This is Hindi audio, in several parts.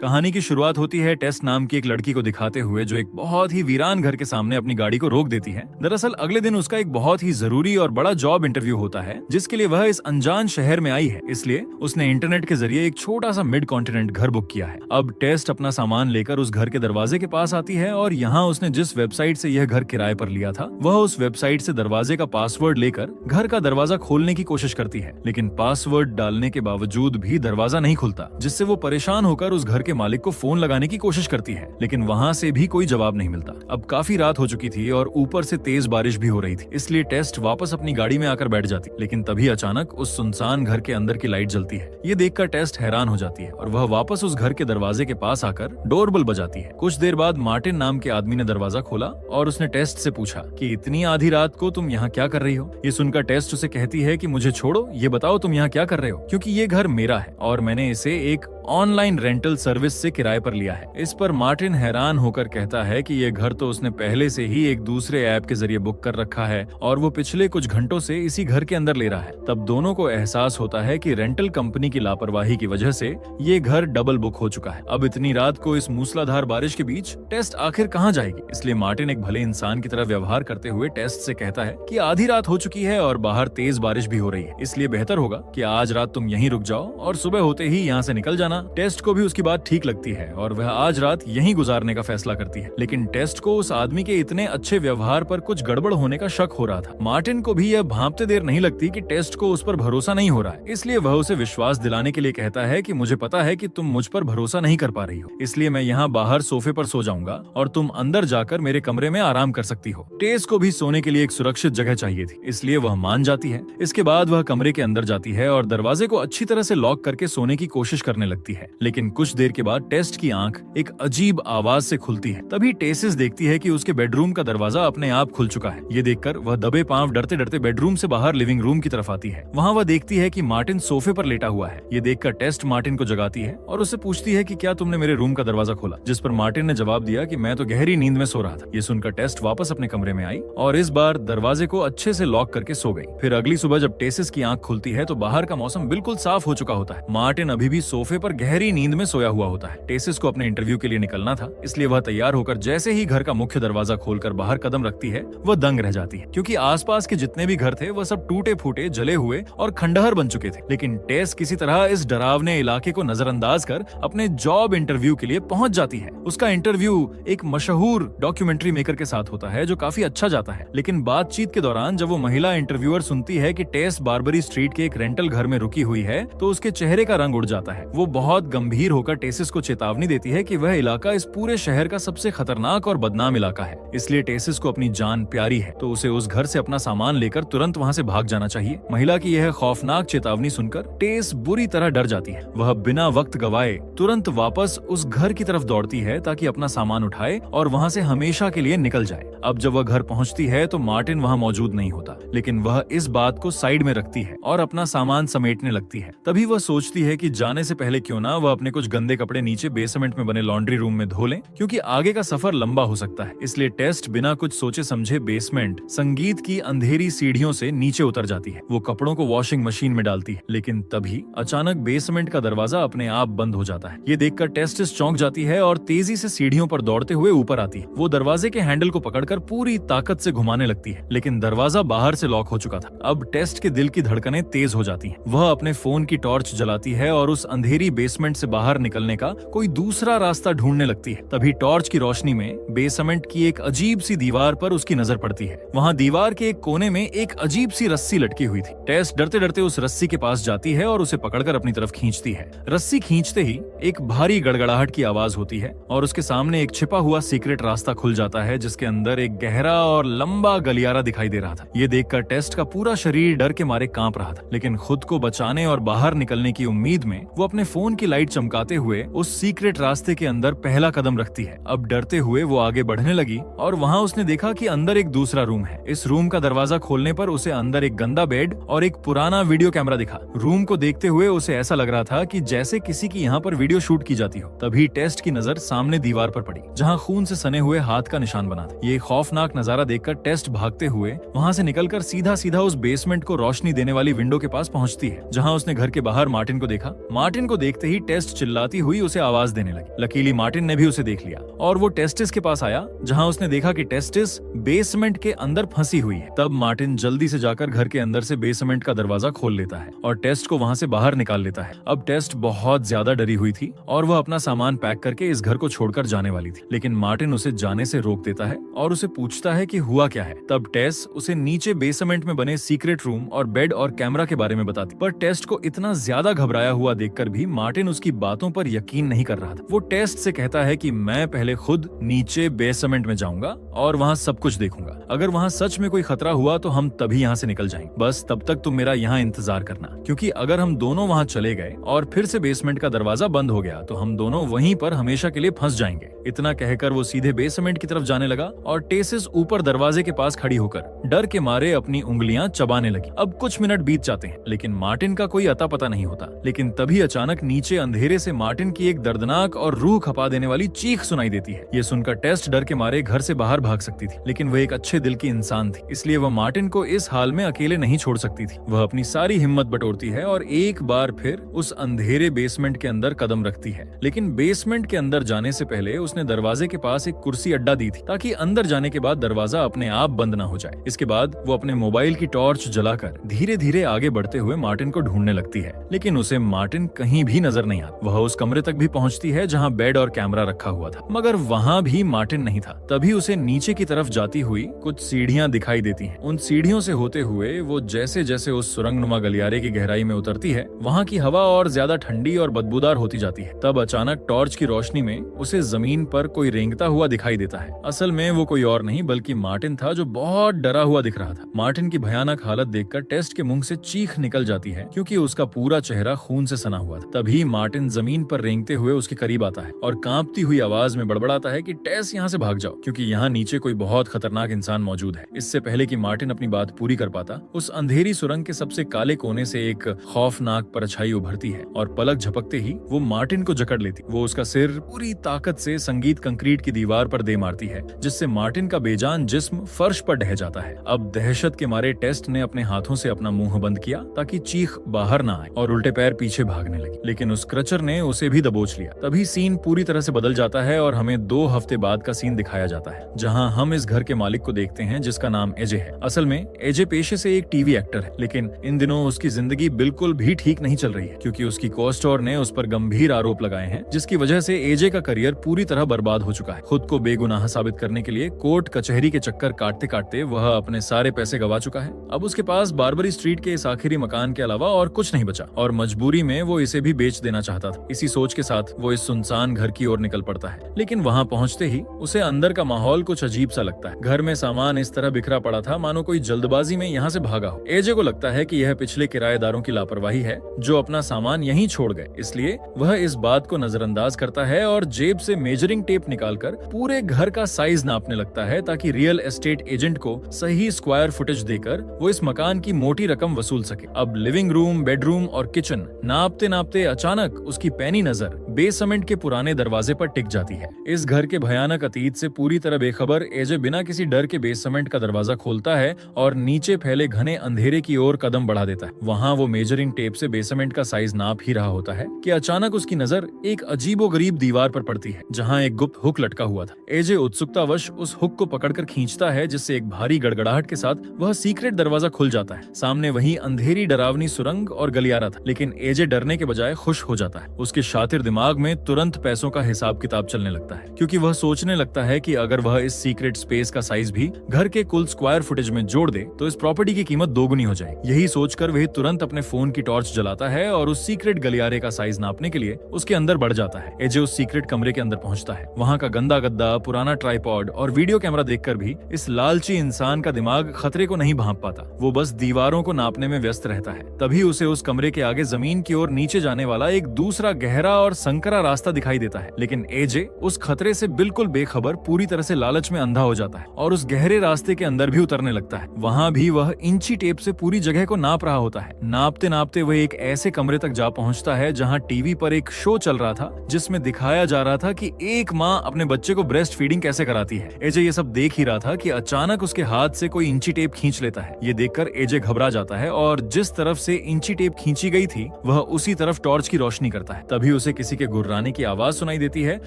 कहानी की शुरुआत होती है टेस नाम की एक लड़की को दिखाते हुए जो एक बहुत ही वीरान घर के सामने अपनी गाड़ी को रोक देती है। दरअसल अगले दिन उसका एक बहुत ही जरूरी और बड़ा जॉब इंटरव्यू होता है जिसके लिए वह इस अनजान शहर में आई है, इसलिए उसने इंटरनेट के जरिए एक छोटा सा मिड कॉन्टिनेंट घर बुक किया है। अब टेस्ट अपना सामान लेकर उस घर के दरवाजे के पास आती है और यहाँ उसने जिस वेबसाइट से यह घर किराए पर लिया था वह उस वेबसाइट से दरवाजे का पासवर्ड लेकर घर का दरवाजा खोलने की कोशिश करती है, लेकिन पासवर्ड डालने के बावजूद भी दरवाजा नहीं खुलता, जिससे वो परेशान होकर उस घर के मालिक को फोन लगाने की कोशिश करती है, लेकिन वहाँ से भी कोई जवाब नहीं मिलता। अब काफी रात हो चुकी थी और ऊपर से तेज बारिश भी हो रही थी, इसलिए टेस्ट वापस अपनी गाड़ी में आकर बैठ जाती, लेकिन तभी अचानक उस सुनसान घर के अंदर की लाइट जलती है। ये देखकर टेस्ट हैरान हो जाती है और वह वापस उस घर के दरवाजे के पास आकर डोरबेल बजाती है। कुछ देर बाद मार्टिन नाम के आदमी ने दरवाजा खोला और उसने टेस्ट से पूछा कि इतनी आधी रात को तुम यहाँ क्या कर रही हो। ये सुनकर टेस्ट उसे कहती है कि मुझे छोड़ो, ये बताओ तुम यहाँ क्या कर रहे हो, क्योंकि ये घर मेरा है और मैंने इसे एक ऑनलाइन रेंटल सर्विस से किराए पर लिया है। इस पर मार्टिन हैरान होकर कहता है कि ये घर तो उसने पहले से ही एक दूसरे ऐप के जरिए बुक कर रखा है और वो पिछले कुछ घंटों से इसी घर के अंदर ले रहा है। तब दोनों को एहसास होता है कि रेंटल कंपनी की लापरवाही की वजह से ये घर डबल बुक हो चुका है। अब इतनी रात को इस मूसलाधार बारिश के बीच टेस्ट आखिर कहाँ जाएगी, इसलिए मार्टिन एक भले इंसान की तरह व्यवहार करते हुए टेस्ट से कहता है कि आधी रात हो चुकी है और बाहर तेज बारिश भी हो रही है, इसलिए बेहतर होगा कि आज रात तुम यहीं रुक जाओ और सुबह होते ही यहाँ से निकल जाना। टेस्ट को भी उसकी बात ठीक लगती है और वह आज रात यहीं गुजारने का फैसला करती है, लेकिन टेस्ट को उस आदमी के इतने अच्छे व्यवहार पर कुछ गड़बड़ होने का शक हो रहा था। मार्टिन को भी यह भांपते देर नहीं लगती कि टेस्ट को उस पर भरोसा नहीं हो रहा है, इसलिए वह उसे विश्वास दिलाने के लिए कहता है कि मुझे पता है कि तुम मुझ पर भरोसा नहीं कर पा रही हो, इसलिए मैं यहाँ बाहर सोफे पर सो जाऊंगा और तुम अंदर जाकर मेरे कमरे में आराम कर सकती हो। टेस्ट को भी सोने के लिए एक सुरक्षित जगह चाहिए थी, इसलिए वह मान जाती है। इसके बाद वह कमरे के अंदर जाती है और दरवाजे को अच्छी तरह से लॉक करके सोने की कोशिश करने लगती है, लेकिन कुछ देर के बाद टेस्ट की आंख एक अजीब आवाज से खुलती है। तभी टेसिस देखती है कि उसके बेडरूम का दरवाजा अपने आप खुल चुका है। ये देखकर वह दबे पांव डरते डरते बेडरूम से बाहर लिविंग रूम की तरफ आती है। वहाँ वह देखती है कि मार्टिन सोफे पर लेटा हुआ है। ये देखकर टेस्ट मार्टिन को जगाती है और उससे पूछती है कि क्या तुमने मेरे रूम का दरवाजा खोला, जिस पर मार्टिन ने जवाब दिया कि मैं तो गहरी नींद में सो रहा था। ये सुनकर टेस्ट वापस अपने कमरे में आई और इस बार दरवाजे को अच्छे से लॉक करके सो गई। फिर अगली सुबह जब टेसिस की आंख खुलती है तो बाहर का मौसम बिल्कुल साफ हो चुका होता है। मार्टिन अभी भी सोफे पर गहरी नींद में सोया हुआ होता है। टेसिस को अपने इंटरव्यू के लिए निकलना था, इसलिए वह तैयार होकर जैसे ही घर का मुख्य दरवाजा खोलकर बाहर कदम रखती है वह दंग रह जाती है, क्योंकि आसपास के जितने भी घर थे वह सब टूटे फूटे, जले हुए और खंडहर बन चुके थे। लेकिन टेस किसी तरह इस डरावने इलाके को नजरअंदाज कर अपने जॉब इंटरव्यू के लिए पहुंच जाती है। उसका इंटरव्यू एक मशहूर डॉक्यूमेंट्री मेकर के साथ होता है जो काफी अच्छा जाता है, लेकिन बातचीत के दौरान जब वो महिला इंटरव्यूअर सुनती है कि टेस बारबरी स्ट्रीट के एक रेंटल घर में रुकी हुई है तो उसके चेहरे का रंग उड़ जाता है। वो बहुत गंभीर होकर टेसिस को चेतावनी देती है कि वह इलाका इस पूरे शहर का सबसे खतरनाक और बदनाम इलाका है, इसलिए टेसिस को अपनी जान प्यारी है तो उसे उस घर से अपना सामान लेकर तुरंत वहाँ से भाग जाना चाहिए। महिला की यह खौफनाक चेतावनी सुनकर टेस बुरी तरह डर जाती है। वह बिना वक्त गवाए तुरंत वापस उस घर की तरफ दौड़ती है ताकि अपना सामान उठाए और वहाँ से हमेशा के लिए निकल जाए। अब जब वह घर पहुँचती है तो मार्टिन वहाँ मौजूद नहीं होता, लेकिन वह इस बात को साइड में रखती है और अपना सामान समेटने लगती है। तभी वह सोचती है कि जाने से पहले क्यों ना वह अपने कुछ गंदे कपड़े नीचे बेसमेंट में बने लॉन्ड्री रूम में धो लें, क्योंकि आगे का सफर लंबा हो सकता है। इसलिए टेस्ट बिना कुछ सोचे समझे बेसमेंट संगीत की अंधेरी सीढ़ियों से नीचे उतर जाती है। वो कपड़ों को वॉशिंग मशीन में डालती है, लेकिन तभी अचानक बेसमेंट का दरवाजा अपने आप बंद हो जाता है। ये देखकर टेस्ट चौंक जाती है और तेजी से सीढ़ियों पर दौड़ते हुए ऊपर आती है। वो दरवाजे के हैंडल को पकड़कर पूरी ताकत से घुमाने लगती है, लेकिन दरवाजा बाहर से लॉक हो चुका था। अब टेस्ट के दिल की धड़कनें तेज हो जाती हैं। वह अपने फोन की टॉर्च जलाती है और उस अंधेरी बेसमेंट से बाहर निकलने का कोई दूसरा रास्ता ढूंढने लगती है। तभी टॉर्च की रोशनी में बेसमेंट की एक अजीब सी दीवार पर उसकी नजर पड़ती है। वहाँ दीवार के एक कोने में एक अजीब सी रस्सी लटकी हुई थी। टेस डरते डरते उस रस्सी के पास जाती है और उसे पकड़कर अपनी तरफ खींचती है। रस्सी खींचते ही एक भारी गड़गड़ाहट की आवाज होती है और उसके सामने एक छिपा हुआ सीक्रेट रास्ता खुल जाता है, जिसके अंदर एक गहरा और लंबा गलियारा दिखाई दे रहा था। ये देखकर टेस्ट का पूरा शरीर डर के मारे कांप रहा था, लेकिन खुद को बचाने और बाहर निकलने की उम्मीद में वो अपने फोन की लाइट चमकाते हुए उस सीक्रेट रास्ते के अंदर पहला कदम रखती है। अब डरते हुए वो आगे बढ़ने लगी और वहाँ उसने देखा कि अंदर एक दूसरा रूम है। इस रूम का दरवाजा खोलने पर उसे अंदर एक गंदा बेड और एक पुराना वीडियो कैमरा दिखा। रूम को देखते हुए उसे ऐसा लग रहा था कि जैसे किसी की यहाँ पर वीडियो शूट की जाती हो। तभी टेस्ट की नजर सामने दीवार पर पड़ी, जहाँ खून से सने हुए हाथ का निशान बना था। ये खौफनाक नजारा देखकर टेस्ट भागते हुए वहाँ से निकलकर सीधा सीधा उस बेसमेंट को रोशनी देने वाली विंडो के पास पहुँचती है, जहाँ उसने घर के बाहर मार्टिन को देखा। मार्टिन को देखते ही टेस्ट चिल्लाती हुई उसे आवाज देने लगी। लकीली मार्टिन ने भी उसे देख लिया और वो टेस्टिस के पास आया, जहां उसने देखा कि टेस्टिस बेसमेंट के अंदर फंसी हुई है। तब मार्टिन जल्दी से जाकर घर के अंदर से बेसमेंट का दरवाजा खोल लेता है और टेस्ट को वहां से बाहर निकाल लेता है। अब टेस्ट बहुत ज्यादा डरी हुई थी और वह अपना सामान पैक करके इस घर को छोड़कर जाने वाली थी, लेकिन मार्टिन उसे जाने से रोक देता है और उसे पूछता है कि हुआ क्या है। तब टेस उसे नीचे बेसमेंट में बने सीक्रेट रूम और बेड और कैमरा के बारे में बताती, पर टेस्ट को इतना ज्यादा घबराया हुआ देखकर भी मार्टिन उसकी बातों पर यकीन नहीं कर रहा था। वो टेस्ट से कहता है कि मैं पहले खुद नीचे बेसमेंट में जाऊंगा और वहां सब कुछ देखूंगा। अगर वहां सच में कोई खतरा हुआ तो हम तभी यहाँ से निकल जाएंगे। बस तब तक तुम मेरा यहाँ इंतजार करना, क्योंकि अगर हम दोनों वहां चले गए और फिर से बेसमेंट का दरवाजा बंद हो गया तो हम दोनों वहीं पर हमेशा के लिए फंस जाएंगे। इतना कहकर वो सीधे बेसमेंट की तरफ जाने लगा और टेसिस ऊपर दरवाजे के पास खड़ी होकर डर के मारे अपनी उंगलियां चबाने लगी। अब कुछ मिनट बीत जाते हैं, लेकिन मार्टिन का कोई अता पता नहीं होता। लेकिन तभी अचानक नीचे अंधेरे से मार्टिन की एक दर्दनाक और रूह खपा देने वाली चीख सुनाई देती है। ये सुनकर टेस्ट डर के मारे घर से बाहर भाग सकती थी, लेकिन वह एक अच्छे दिल की इंसान थी, इसलिए वह मार्टिन को इस हाल में अकेले नहीं छोड़ सकती थी। वह अपनी सारी हिम्मत बटोरती है और एक बार फिर उस अंधेरे बेसमेंट के अंदर कदम रखती है। लेकिन बेसमेंट के अंदर जाने से पहले उसने दरवाजे के पास एक कुर्सी अड्डा दी थी, ताकि अंदर जाने के बाद दरवाजा अपने आप बंद ना हो जाए। इसके बाद वो अपने मोबाइल की टॉर्च जलाकर धीरे धीरे आगे बढ़ते हुए मार्टिन को ढूंढने लगती है, लेकिन उसे मार्टिन कहीं भी नजर नहीं आता। वह उस कमरे तक भी पहुंचती है जहां बेड और कैमरा रखा हुआ था, मगर वहां भी मार्टिन नहीं था। तभी उसे नीचे की तरफ जाती हुई कुछ सीढ़ियां दिखाई देती हैं। उन सीढ़ियों से होते हुए वो जैसे जैसे उस सुरंगनुमा गलियारे की गहराई में उतरती है, वहां की हवा और ज्यादा ठंडी और बदबूदार होती जाती है। तब अचानक टॉर्च की रोशनी में उसे जमीन पर कोई रेंगता हुआ दिखाई देता है। असल में वो कोई और नहीं बल्कि मार्टिन था, जो बहुत डरा हुआ दिख रहा था। मार्टिन की भयानक हालत देखकर टेस्ट के मुंह से चीख निकल जाती है, क्योंकि उसका पूरा चेहरा खून से सना हुआ था। तभी मार्टिन जमीन पर रेंगते हुए उसके करीब आता है और कांपती हुई आवाज में बड़बड़ाता है कि टेस यहाँ से भाग जाओ, क्योंकि यहाँ नीचे कोई बहुत खतरनाक इंसान मौजूद है। इससे पहले कि मार्टिन अपनी बात पूरी कर पाता, उस अंधेरी सुरंग के सबसे काले कोने से एक खौफनाक परछाई उभरती है और पलक झपकते ही वो मार्टिन को जकड़ लेती। वो उसका सिर पूरी ताकत से संगीत कंक्रीट की दीवार पर दे मारती है, जिससे मार्टिन का बेजान जिस्म फर्श पर ढह जाता है। अब दहशत के मारे टेस्ट ने अपने हाथों से अपना मुंह बंद किया ताकि चीख बाहर ना आए और उल्टे पैर पीछे भागने लगी, लेकिन उस क्रचर ने उसे भी दबोच लिया। तभी सीन पूरी तरह से बदल जाता है और हमें 2 हफ्ते बाद का सीन दिखाया जाता है, जहां हम इस घर के मालिक को देखते हैं जिसका नाम एजे है। असल में एजे पेशे से एक टीवी एक्टर है, लेकिन इन दिनों उसकी जिंदगी बिल्कुल भी ठीक नहीं चल रही है, क्योंकि उसकी को-स्टार ने उस पर गंभीर आरोप लगाए हैं, जिसकी वजह से एजे का करियर पूरी तरह बर्बाद हो चुका है। खुद को बेगुनाह साबित करने के लिए कोर्ट कचहरी के चक्कर काटते काटते वह अपने सारे पैसे गवा चुका है। अब उसके पास बारबरी स्ट्रीट के इस आखिरी मकान के अलावा और कुछ नहीं बचा और मजबूरी में वो इसे भी बेच देना चाहता था। इसी सोच के साथ वो इस सुनसान घर की ओर निकल पड़ता है, लेकिन वहाँ पहुँचते ही उसे अंदर का माहौल कुछ अजीब सा लगता है। घर में सामान इस तरह बिखरा पड़ा था मानो कोई जल्दबाजी में यहाँ से भागा हो। एजे को लगता है कि यह पिछले किराएदारों की लापरवाही है जो अपना सामान यहीं छोड़ गए, इसलिए वह इस बात को नजरअंदाज करता है और जेब से मेजरिंग टेप निकालकर पूरे घर का साइज नापने लगता है, ताकि रियल एस्टेट एजेंट को सही स्क्वायर फुटेज देकर वो इस मकान की मोटी रकम वसूल सके। अब लिविंग रूम, बेडरूम और किचन नापते नापते अचानक उसकी पैनी नजर बेसमेंट के पुराने दरवाजे पर टिक जाती है। इस घर के भयानक अतीत से पूरी तरह बेखबर एजे बिना किसी डर के बेसमेंट का दरवाजा खोलता है और नीचे फैले घने अंधेरे की ओर कदम बढ़ा देता है। वहाँ वो मेजरिंग टेप से बेसमेंट का साइज नाप ही रहा होता है कि अचानक उसकी नजर एक अजीबोगरीब दीवार पर पड़ती है, जहाँ एक गुप्त हुक लटका हुआ था। एजे उत्सुकतावश उस हुक को पकड़कर खींचता है, जिससे एक भारी गड़गड़ाहट के साथ वह सीक्रेट दरवाजा खुल जाता है। सामने वही अंधेरी डरावनी सुरंग और गलियारा था, लेकिन एजे डरने के बजाय खुश हो जाता है। उसके शातिर दिमाग में तुरंत पैसों का हिसाब किताब चलने लगता है, क्योंकि वह सोचने लगता है कि अगर वह इस सीक्रेट स्पेस का साइज भी घर के कुल स्क्वायर फुटेज में जोड़ दे तो इस प्रॉपर्टी की कीमत दोगुनी हो जाएगी। यही सोचकर वह तुरंत अपने फोन की टॉर्च जलाता है और उस सीक्रेट गलियारे का साइज नापने के लिए उसके अंदर बढ़ जाता है। एजे उस सीक्रेट कमरे के अंदर पहुंचता है। वहां का गंदा गद्दा, पुराना ट्राइपॉड और वीडियो कैमरा देखकर भी इस लालची इंसान का दिमाग खतरे को नहीं भांप पाता। वो बस दीवारों को नापने में व्यस्त रहता है। तभी उसे उस कमरे के आगे जमीन की ओर नीचे जाने वाला एक दूसरा गहरा और संकरा रास्ता दिखाई देता है, लेकिन एजे उस खतरे से बिल्कुल बेखबर पूरी तरह से लालच में अंधा हो जाता है और उस गहरे रास्ते के अंदर भी उतरने लगता है। वहाँ भी वह इंची टेप से पूरी जगह को नाप रहा होता है। नापते नापते वह एक ऐसे कमरे तक जा पहुँचता है जहाँ टीवी पर एक शो चल रहा था जिसमें दिखाया जा रहा था कि एक माँ अपने बच्चे को ब्रेस्ट फीडिंग कैसे कराती है। एजे ये सब देख ही रहा था कि अचानक उसके हाथ से कोई इंची टेप खींच लेता है। ये देखकर एजे घबरा जाता है और जिस तरफ से इंची टेप खींची गई थी वह उसी तरफ टॉर्च की रोशनी करता है। तभी उसे किसी के गुर्राने की आवाज सुनाई देती है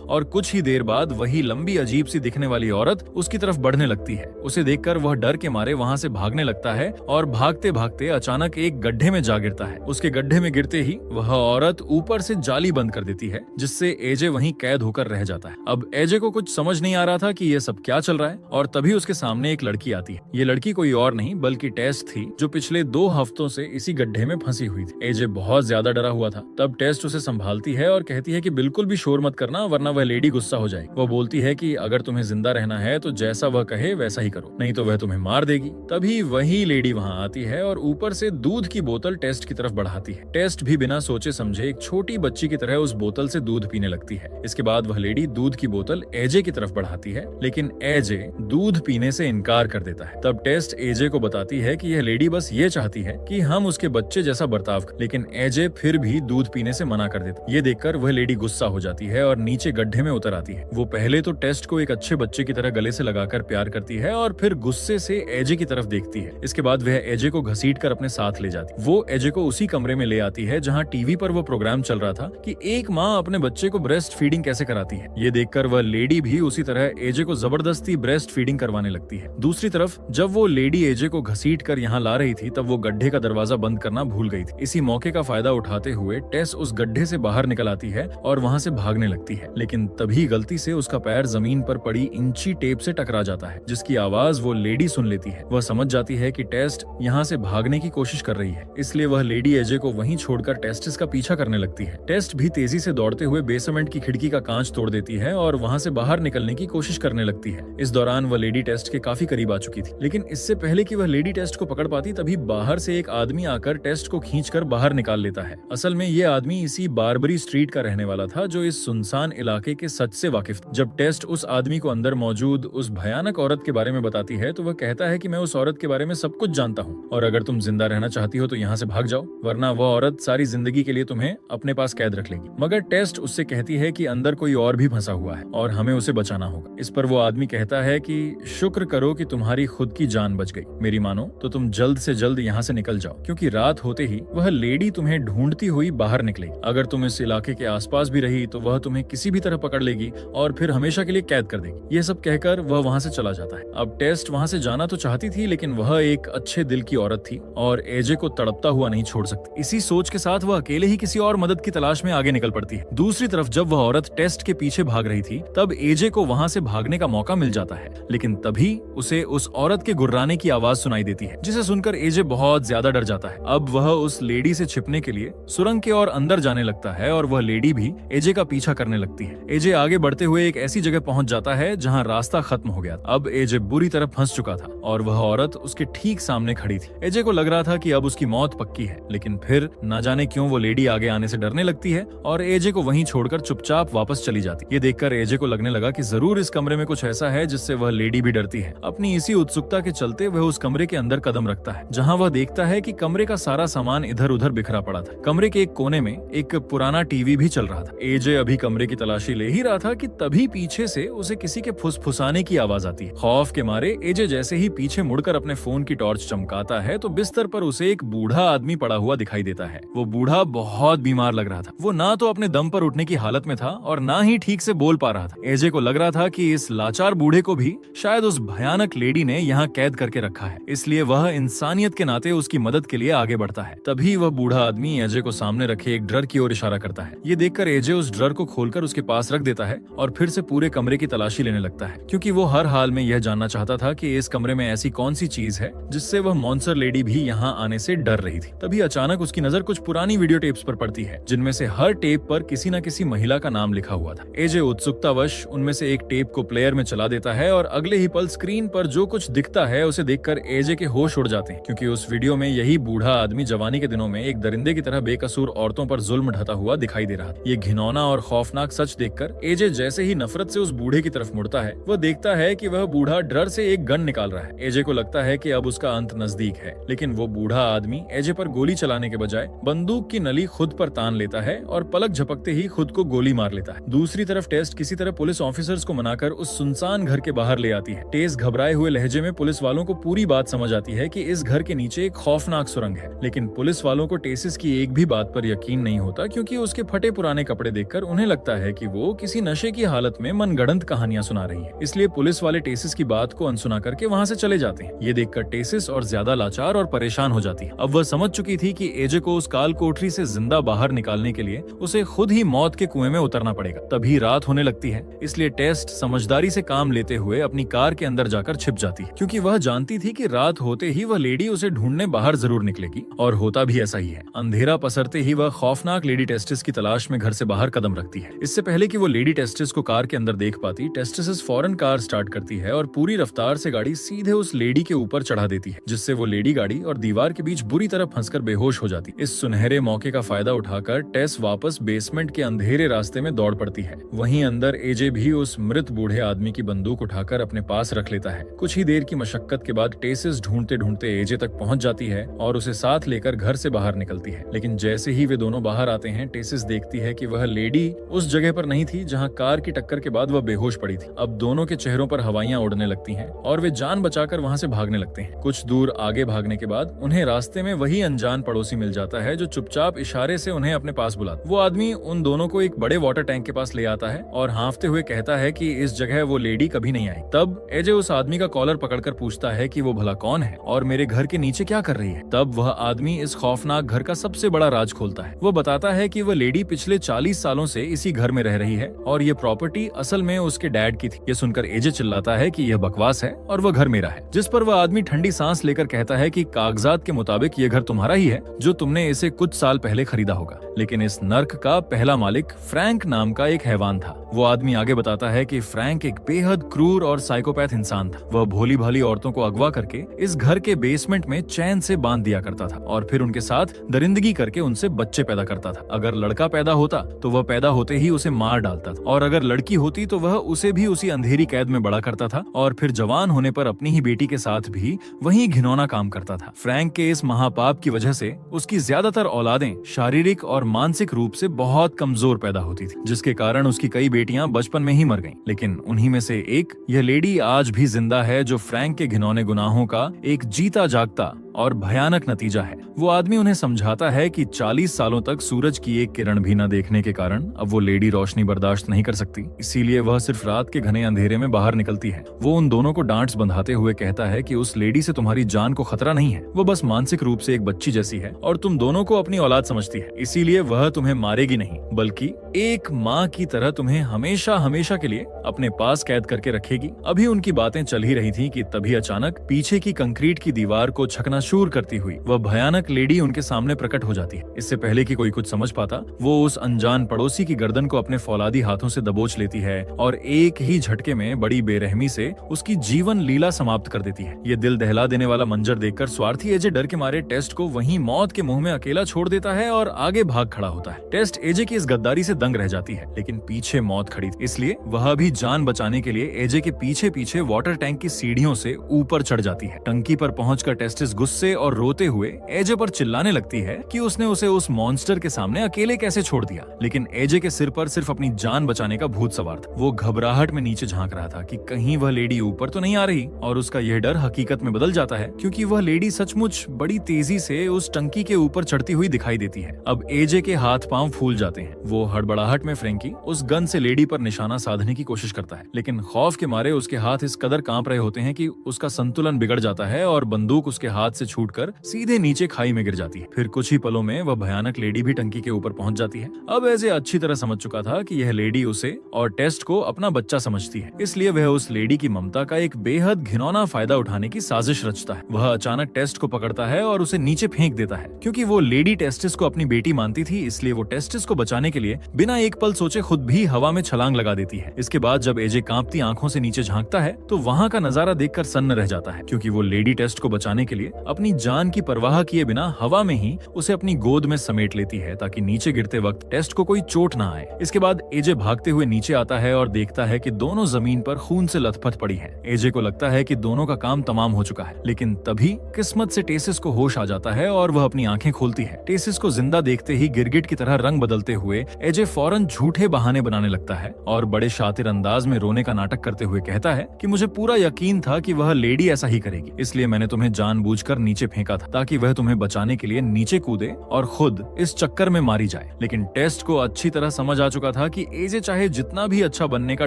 और कुछ ही देर बाद वही लंबी अजीब सी दिखने वाली औरत उसकी तरफ बढ़ने लगती है। उसे देखकर वह डर के मारे वहां से भागने लगता है और भागते भागते अचानक एक गड्ढे में जा गिरता है। उसके गड्ढे में गिरते ही वह औरत ऊपर से जाली बंद कर देती है जिससे एजे वहीं कैद होकर रह जाता है। अब एजे को कुछ समझ नहीं आ रहा था कि ये सब क्या चल रहा है और तभी उसके सामने एक लड़की आती है। ये लड़की कोई और नहीं बल्कि टेस थी जो पिछले 2 हफ्तों से इसी गड्ढे में फंसी हुई थी। एजे बहुत ज्यादा डरा हुआ था। तब टेस उसे संभालती है और कहती है कि बिल्कुल भी शोर मत करना वरना वह लेडी गुस्सा हो जाएगी। वो बोलती है कि अगर तुम्हें जिंदा रहना है तो जैसा वह कहे वैसा ही करो, नहीं तो वह तुम्हें मार देगी। तभी वही लेडी वहाँ आती है और ऊपर से दूध की बोतल टेस्ट की तरफ बढ़ाती है। टेस्ट भी बिना सोचे समझे एक छोटी बच्ची की तरह उस बोतल से दूध पीने लगती है। इसके बाद वह लेडी दूध की बोतल एजे की तरफ बढ़ाती है, लेकिन एजे दूध पीने से इनकार कर देता है। तब टेस्ट एजे को बताती है कि यह लेडी बस ये चाहती है कि हम उसके बच्चे जैसा बर्ताव करें, लेकिन एजे फिर भी दूध पीने से मना कर देता है। ये देखकर वह लेडी गुस्सा हो जाती है और नीचे गड्ढे में उतर आती है। वो पहले तो टेस्ट को एक अच्छे बच्चे की तरह गले से लगाकर प्यार करती है और फिर गुस्से से एजे की तरफ देखती है। इसके बाद वह एजे को घसीट कर अपने साथ ले जाती है। वो एजे को उसी कमरे में ले आती है जहाँ टीवी पर वो प्रोग्राम चल रहा था कि एक माँ अपने बच्चे को ब्रेस्ट फीडिंग कैसे कराती है। ये देखकर वह लेडी भी उसी तरह एजे को जबरदस्ती ब्रेस्ट फीडिंग करवाने लगती है। दूसरी तरफ जब वो लेडी एजे को घसीट कर यहाँ ला रही थी तब वो गड्ढे का दरवाजा बंद करना भूल गई थी। इसी मौके का फायदा उठाते हुए टेस उस गड्ढे से बाहर निकल आती है और वहाँ से भागने लगती है, लेकिन तभी गलती से उसका पैर जमीन पर पड़ी इंची टेप से टकरा जाता है जिसकी आवाज वो लेडी सुन लेती है। वह समझ जाती है कि टेस्ट यहाँ से भागने की कोशिश कर रही है, इसलिए वह लेडी एजे को वहीं छोड़कर टेस्टिस का पीछा करने लगती है। टेस्ट भी तेजी से दौड़ते हुए बेसमेंट की खिड़की का कांच तोड़ देती है और वहाँ से बाहर निकलने की कोशिश करने लगती है। इस दौरान वह लेडी टेस्ट के काफी करीब आ चुकी थी, लेकिन इससे पहले कि वह लेडी टेस्ट को पकड़ पाती तभी बाहर से एक आदमी आकर टेस्ट को खींचकर बाहर निकाल लेता है। असल में ये आदमी इसी बारबरी स्ट्रीट का रहने वाला था जो इस सुनसान इलाके के सच से वाकिफ था। जब टेस्ट उस आदमी को अंदर मौजूद उस भयानक औरत के बारे में बताती है तो वह कहता है कि मैं उस औरत के बारे में सब कुछ जानता हूँ और अगर तुम जिंदा रहना चाहती हो तो यहाँ से भाग जाओ वरना वह औरत सारी जिंदगी के लिए तुम्हें अपने पास कैद रख लेगी। मगर टेस्ट उससे कहती है कि अंदर कोई और भी फंसा हुआ है और हमें उसे बचाना होगा। इस पर वो आदमी कहता है कि शुक्र करो कि तुम्हारी खुद की जान बच गई, मेरी मानो तो तुम जल्द से जल्द यहाँ से निकल जाओ क्योंकि रात होते ही वह लेडी तुम्हें ढूंढती हुई बाहर निकलेगी। अगर तुम इस इलाके के आसपास भी रही तो वह तुम्हें किसी भी तरह पकड़ लेगी और फिर हमेशा के लिए कैद कर देगी। ये सब कहकर वह वहाँ से चला जाता है। अब टेस्ट वहाँ से जाना तो चाहती थी लेकिन वह एक अच्छे दिल की औरत थी और एजे को तड़पता हुआ नहीं छोड़ सकती। इसी सोच के साथ वह अकेले ही किसी और मदद की तलाश में आगे निकल पड़ती है। दूसरी तरफ जब वह औरत टेस्ट के पीछे भाग रही थी तब एजे को वहाँ से भागने का मौका मिल जाता है, लेकिन तभी उसे उस औरत के गुर्राने की आवाज सुनाई देती है जिसे सुनकर एजे बहुत ज्यादा डर जाता है। अब वह उस लेडी से छिपने के लिए सुरंग के और अंदर जाने लगता है और वह लेडी भी एजे का पीछा करने लगती है। एजे आगे बढ़ते हुए एक ऐसी जगह पहुंच जाता है जहां रास्ता खत्म हो गया। अब एजे बुरी तरह फंस चुका था और वह औरत उसके ठीक सामने खड़ी थी। एजे को लग रहा था कि अब उसकी मौत पक्की है, लेकिन फिर ना जाने क्यों वो लेडी आगे आने से डरने लगती है और एजे को वहीं छोड़कर चुपचाप वापस चली जाती। ये देखकर एजे को लगने लगा कि जरूर इस कमरे में कुछ ऐसा है जिससे वह लेडी भी डरती है। अपनी इसी उत्सुकता के चलते वह उस कमरे के अंदर कदम रखता है जहाँ वह देखता है कि कमरे का सारा सामान इधर उधर बिखरा पड़ा था। कमरे के एक कोने में एक पुराना टीवी भी चल रहा था। एजे अभी कमरे की तलाशी ले ही रहा था कि तभी पीछे से उसे किसी के फुसफुसाने की आवाज आती है। खौफ के मारे एजे जैसे ही पीछे मुड़कर अपने फोन की टॉर्च चमकाता है तो बिस्तर पर उसे एक बूढ़ा आदमी पड़ा हुआ दिखाई देता है। वो बूढ़ा बहुत बीमार लग रहा था। वो ना तो अपने दम पर उठने की हालत में था और ना ही ठीक से बोल पा रहा था। एजे को लग रहा था कि इस लाचार बूढ़े को भी शायद उस भयानक लेडी ने यहाँ कैद करके रखा है, इसलिए वह इंसानियत के नाते उसकी मदद के लिए आगे बढ़ता है। तभी वह बूढ़ा आदमी एजे को सामने रखे एक ड्रर की ओर इशारा करता है। ये देखकर एजे उस ड्रर को खोलकर उसके पास रख देता है और फिर से पूरे कमरे की तलाशी लेने लगता है क्योंकि वो हर हाल में यह जानना चाहता था कि इस कमरे में ऐसी कौन सी चीज है जिससे वह मॉन्स्टर लेडी भी यहाँ आने से डर रही थी। तभी अचानक उसकी नजर कुछ पुरानी वीडियो टेप्स पर पड़ती है जिनमें से हर टेप पर किसी न किसी महिला का नाम लिखा हुआ था। एजे उत्सुकतावश उनमें से एक टेप को प्लेयर में चला देता है और अगले ही पल स्क्रीन पर जो कुछ दिखता है उसे देखकर एजे के होश उड़ जाते हैं क्योंकि उस वीडियो में यही बूढ़ा आदमी जवानी के दिनों में एक दरिंदे की तरह बेकसूर औरतों पर जुल्म ढाता हुआ दिखाई दे रहा था। ये घिनौना और खौफनाक सच देखकर एजे जैसे ही नफरत से उस बूढ़े की तरफ मुड़ता है, वह देखता है कि वह बूढ़ा डर से एक गन निकाल रहा है। एजे को लगता है कि अब उसका अंत नजदीक है, लेकिन वो बूढ़ा आदमी एजे पर गोली चलाने के बजाय बंदूक की नली खुद पर तान लेता है और पलक झपकते ही खुद को गोली मार लेता है। दूसरी तरफ टेस्ट किसी तरह पुलिस ऑफिसर्स को मनाकर उस सुनसान घर के बाहर ले आती है। टेस घबराए हुए लहजे में पुलिस वालों को पूरी बात समझ आती है कि इस घर के नीचे एक खौफनाक सुरंग है, लेकिन पुलिस वालों को टेसिस की एक भी बात पर यकीन नहीं होता, क्योंकि उसके फटे पुराने कपड़े देखकर उन्हें लगता है कि वो किसी नशे की हालत में मनगढ़ंत कहानियां सुना रही है। इसलिए पुलिस वाले टेसिस की बात को अनसुना करके वहां से चले जाते हैं। ये देखकर टेसिस और ज्यादा लाचार और परेशान हो जाती है। अब वह समझ चुकी थी कि एजे को उस काल कोठरी से जिंदा बाहर निकालने के लिए उसे खुद ही मौत के कुएं में उतरना पड़ेगा। तभी रात होने लगती है, इसलिए टेस्ट समझदारी से काम लेते हुए अपनी कार के अंदर जाकर छिप जाती है, क्योंकि वह जानती थी कि रात होते ही वह लेडी उसे ढूंढने बाहर जरूर निकलेगी। और होता भी ऐसा ही है। अंधेरा पसरते ही वह खौफनाक लेडी टेस्टिस की तलाश में घर से बाहर कदम रखती है। इससे पहले कि वो लेडी टेस्टिस को कार के अंदर देख पाती, टेस्टिस फौरन कार स्टार्ट करती है और पूरी रफ्तार से गाड़ी सीधे उस लेडी के ऊपर चढ़ा देती है, जिससे वो लेडी गाड़ी और दीवार के बीच बुरी तरह फंसकर बेहोश हो जाती है। इस सुनहरे मौके का फायदा उठाकर टेस वापस बेसमेंट के अंधेरे रास्ते में दौड़ पड़ती है। वहीं अंदर एजे भी उस मृत बूढ़े आदमी की बंदूक उठाकर अपने पास रख लेता है। कुछ ही देर की मशक्कत के बाद टेसिस ढूंढते ढूंढते एजे तक पहुंच जाती है और उसे साथ लेकर घर से बाहर निकलती है। लेकिन जैसे ही वे दोनों बाहर आते हैं, टेसिस देखती है कि वह लेडी उस जगह पर नहीं थी जहां कार की टक्कर के बाद वह बेहोश पड़ी थी। अब दोनों के चेहरों पर हवाइयां उड़ने लगती हैं और वे जान बचाकर वहां से भागने लगते हैं। कुछ दूर आगे भागने के बाद उन्हें रास्ते में वही अनजान पड़ोसी मिल जाता है, जो चुपचाप इशारे से उन्हें अपने पास बुलाता। वो आदमी उन दोनों को एक बड़े वाटर टैंक के पास ले आता है और हाँफते हुए कहता है कि इस जगह वो लेडी कभी नहीं आई। तब एजे उस आदमी का कॉलर पकड़कर पूछता है कि वो भला कौन है और मेरे घर के नीचे क्या कर रही है। तब वह आदमी इस खौफनाक घर का सबसे बड़ा राज खोलता है। वो बताता है कि वह लेडी पिछले 40 सालों से इसी घर में रह रही है और ये प्रॉपर्टी असल में उसके डैड की थी। ये सुनकर एजे चिल्लाता है कि यह बकवास है और वह घर मेरा है, जिस पर वह आदमी ठंडी सांस लेकर कहता है कि कागजात के मुताबिक ये घर तुम्हारा ही है, जो तुमने इसे कुछ साल पहले खरीदा होगा। लेकिन इस नर्क का पहला मालिक फ्रैंक नाम का एक हैवान था। वो आदमी आगे बताता है कि फ्रैंक एक बेहद क्रूर और साइकोपैथ इंसान था। वह भोली भाली औरतों को अगवा करके इस घर के बेसमेंट में चैन से बांध दिया करता था और फिर उनके साथ दरिंदगी करके उनसे बच्चे पैदा करता था। अगर लड़का पैदा होता तो वह पैदा होते ही उसे मार डालता था, और अगर लड़की होती तो वह उसे भी उसी अंधेरी कैद में बड़ा करता था और फिर जवान होने पर अपनी ही बेटी के साथ भी वही घिनौना काम करता था। फ्रैंक के इस महापाप की वजह से उसकी ज्यादातर औलादें शारीरिक और मानसिक रूप से बहुत कमजोर पैदा होती थी, जिसके कारण उसकी कई बेटियां बचपन में ही मर गईं। लेकिन उन्हीं में से एक यह लेडी आज भी जिंदा है, जो फ्रैंक के घिनौने गुनाहों का एक जीता जागता और भयानक नतीजा है। वो आदमी उन्हें समझाता है कि 40 सालों तक सूरज की एक किरण भी न देखने के कारण अब वो लेडी रोशनी बर्दाश्त नहीं कर सकती, इसीलिए वह सिर्फ रात के घने अंधेरे में बाहर निकलती है। वो उन दोनों को डांट्स बंधाते हुए कहता है कि उस लेडी से तुम्हारी जान को खतरा नहीं है, वो बस मानसिक रूप से एक बच्ची जैसी है और तुम दोनों को अपनी औलाद समझती है, इसीलिए वह तुम्हें मारेगी नहीं, बल्कि एक माँ की तरह तुम्हें हमेशा हमेशा के लिए अपने पास कैद करके रखेगी। अभी उनकी बातें चल ही रही थी कि तभी अचानक पीछे की कंक्रीट की दीवार को चकनाचूर करती हुई वह भयानक लेडी उनके सामने प्रकट हो जाती है। इससे पहले कि कोई कुछ समझ पाता, वो उस अनजान पड़ोसी की गर्दन को अपने फौलादी हाथों से दबोच लेती है और एक ही झटके में बड़ी बेरहमी से उसकी जीवन लीला समाप्त कर देती है। ये दिल दहला देने वाला मंजर देखकर स्वार्थी एजे डर के मारे टेस्ट को वहीं मौत के मुंह में अकेला छोड़ देता है और आगे भाग खड़ा होता है। टेस्ट एजे की इस गद्दारी से दंग रह जाती है, लेकिन पीछे मौत खड़ी थी, इसलिए वह भी जान बचाने के लिए एजे के पीछे पीछे वाटर टैंक की सीढ़ियों से ऊपर चढ़ जाती है। टंकी पर पहुंचकर टेस्टिस गुस्से और रोते हुए एजे पर चिल्लाने लगती है कि उसने उसे उस मॉन्स्टर के सामने अकेले कैसे छोड़ दिया। लेकिन एजे के सिर पर सिर्फ अपनी जान बचाने का भूत सवार था। वो घबराहट में नीचे झांक रहा था कि कहीं वह लेडी ऊपर तो नहीं आ रही, और उसका यह डर हकीकत में बदल जाता है क्योंकि वह लेडी सचमुच बड़ी तेजी से उस टंकी के ऊपर चढ़ती हुई दिखाई देती है। अब एजे के हाथ पांव फूल जाते हैं। वो हड़बड़ाहट में फ्रैंकी उस गन से लेडी पर निशाना साधने की कोशिश करता है, लेकिन खौफ के मारे उसके हाथ इस कदर कांप रहे होते हैं कि उसका संतुलन बिगड़ जाता है और बंदूक उसके हाथ से छूटकर सीधे नीचे खाई में गिर जाती है। फिर कुछ ही पलों में वह भयानक लेडी भी टंकी के ऊपर पहुंच जाती है। अब एजे अच्छी तरह समझ चुका था कि यह लेडी उसे और टेस्ट को अपना बच्चा समझती है, इसलिए वह उस लेडी की ममता का एक बेहद घिनौना फायदा उठाने की साजिश रचता है। वह अचानक टेस्ट को पकड़ता है और उसे नीचे फेंक देता है। क्योंकि वो लेडी टेस्टिस को अपनी बेटी मानती थी, इसलिए वो टेस्टिस को बचाने के लिए बिना एक पल सोचे खुद भी हवा में छलांग लगा देती है। इसके बाद जब एजे कांपती आंखों से नीचे झांकता है तो वहाँ का नजारा देखकर सन्न रह जाता है, क्योंकि वो लेडी टेस्ट को बचाने के लिए अपनी जान की परवाह किए बिना हवा में ही उसे अपनी गोद में समेट लेती है ताकि नीचे गिरते वक्त टेस्ट को कोई चोट ना आए। इसके बाद एजे भागते हुए नीचे आता है और देखता है कि दोनों जमीन पर खून से लथपथ पड़ी हैं। एजे को लगता है कि दोनों का काम तमाम हो चुका है, लेकिन तभी किस्मत से टेसिस को होश आ जाता है और वह अपनी आंखें खोलती है। टेसिस को जिंदा देखते ही गिरगिट की तरह रंग बदलते हुए एजे फौरन झूठे बहाने बनाने लगता है और बड़े शातिर अंदाज में रोने का नाटक करते हुए कहता है कि मुझे पूरा यकीन था कि वह लेडी ऐसा ही करेगी, इसलिए मैंने तुम्हें जानबूझकर नीचे फेंका था ताकि वह तुम्हें बचाने के लिए नीचे कूदे और खुद इस चक्कर में मारी जाए। लेकिन टेस्ट को अच्छी तरह समझ आ चुका था कि एजे चाहे जितना भी अच्छा बनने का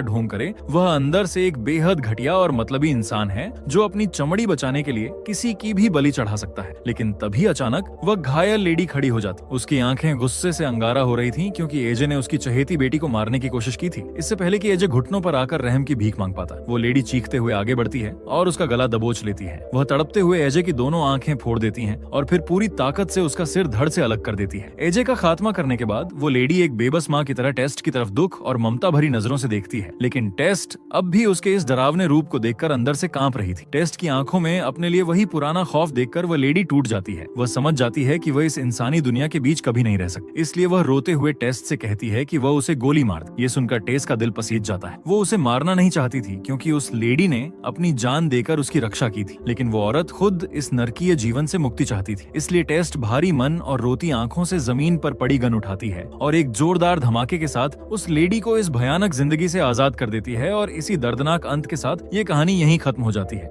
ढोंग करे, वह अंदर से एक बेहद घटिया और मतलबी इंसान है जो अपनी चमड़ी बचाने के लिए किसी की भी बलि चढ़ा सकता है। लेकिन तभी अचानक वह घायल लेडी खड़ी हो जाती। उसकी आंखें गुस्से से अंगारा हो रही थीं क्योंकि एजे ने उसकी चहेती बेटी को मारने की कोशिश की थी, इससे पहले कि एजे घुटनों पर आकर रहम की भीख मांग पाता। वो लेडी चीखते हुए आगे बढ़ती है और उसका गला दबोच लेती है। वह तड़पते हुए एजे की दोनों आंखें फोड़ देती हैं और फिर पूरी ताकत से उसका सिर धड़ से अलग कर देती है। एजे का खात्मा करने के बाद वो लेडी एक बेबस माँ की तरह टेस्ट की तरफ दुख और ममता भरी नजरों से देखती है, लेकिन टेस्ट अब भी उसके इस डरावने रूप को देखकर अंदर से कांप रही थी। टेस्ट की आंखों में अपने लिए वही पुराना खौफ देखकर वह लेडी टूट जाती है। वह समझ जाती है कि वह इस इंसानी दुनिया के बीच कभी नहीं रह सकती, इसलिए वह रोते हुए टेस्ट से कहती है कि वह उसे गोली मार दे। ये सुनकर टेस्ट का दिल पसीज जाता है। वो उसे मारना नहीं चाहती थी क्योंकि उस लेडी ने अपनी जान देकर उसकी रक्षा की थी, लेकिन वो औरत खुद इस नरकीय जीवन से मुक्ति चाहती थी। इसलिए टेस्ट भारी मन और रोती आंखों से जमीन पर पड़ी गन उठाती है और एक जोरदार धमाके के साथ उस लेडी को इस भयानक जिंदगी से आजाद कर देती है और इसी दर्दनाक अंत के साथ ये कहानी यहीं खत्म हो जाती है।